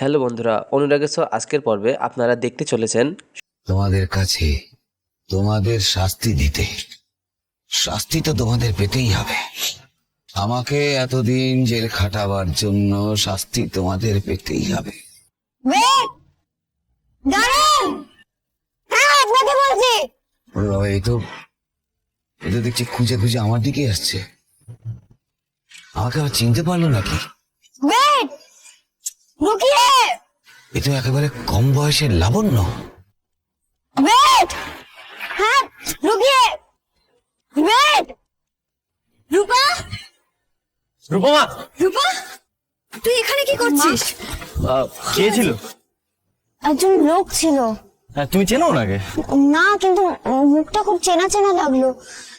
Hello বন্ধুরা, অনুরাগের ছোঁয়া আজকের পর্বে আপনারা দেখতে চলেছেন তোমাদের কাছে তোমাদের শাস্তি দিতে। শাস্তি তো তোমাদের পেতেই হবে। আমাকে এতদিন জেল খাটাবার জন্য শাস্তি তোমাদের পেতেই হবে। ওরে বাবা, এই তো দেখছি খুঁজে খুঁজে আমার দিকে আসছে। আমাকে আবার চিনতে পারলো নাকি? এ তো একেবারে কম বয়সের লাবণ্য। রূপা, রূপমা, রূপা, তুই এখানে কি করছিস? কে ছিল? একজন লোক ছিল। হ্যাঁ, তুমি চেনো ওনাকে? না, কিন্তু মুখটা খুব চেনা চেনা লাগলো,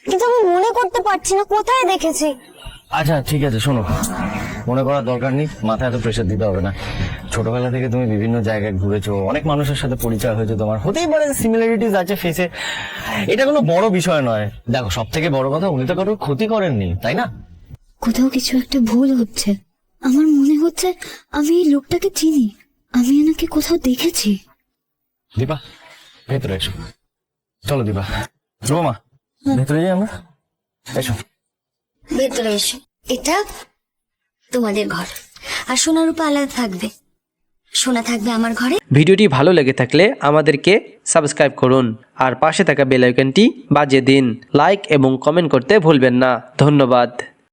কিন্তু আমি মনে করতে পারছি না কোথায় দেখেছি। আচ্ছা ঠিক আছে, শোনো, মনে করার দরকার নেই, মাথায় এত প্রেশার দিতে হবে না। ছোটবেলা থেকে তুমি বিভিন্ন জায়গায় ঘুরেছো, অনেক মানুষের সাথে পরিচয় হয়েছে তোমার, হতেই পারে সিমিলারিটিস আছে ফেসে। এটা কোনো বড় বিষয় নয়। দেখো, সব থেকে বড় কথা, উনি তো কারোর ক্ষতি করেননি, তাই না? কোথাও কিছু একটা ভুল হচ্ছে। আমার মনে হচ্ছে আমি এই লোকটাকে চিনি, আমি এনাকে কোথাও দেখেছি। দীপা, ভেতরে এসো। চলো দীপা। রূপমা, ভেতরে যাই আমরা, এসো। ভেতরে এসো। এটা তোমাদের ঘর, আর সোনা রূপা আলাদা থাকবে। সোনা থাকবে আমার ঘরে। ভিডিওটি ভালো লেগে থাকলে আমাদেরকে সাবস্ক্রাইব করুন আর পাশে থাকা বেল আইকনটি বাজিয়ে দিন। লাইক এবং কমেন্ট করতে ভুলবেন না। ধন্যবাদ।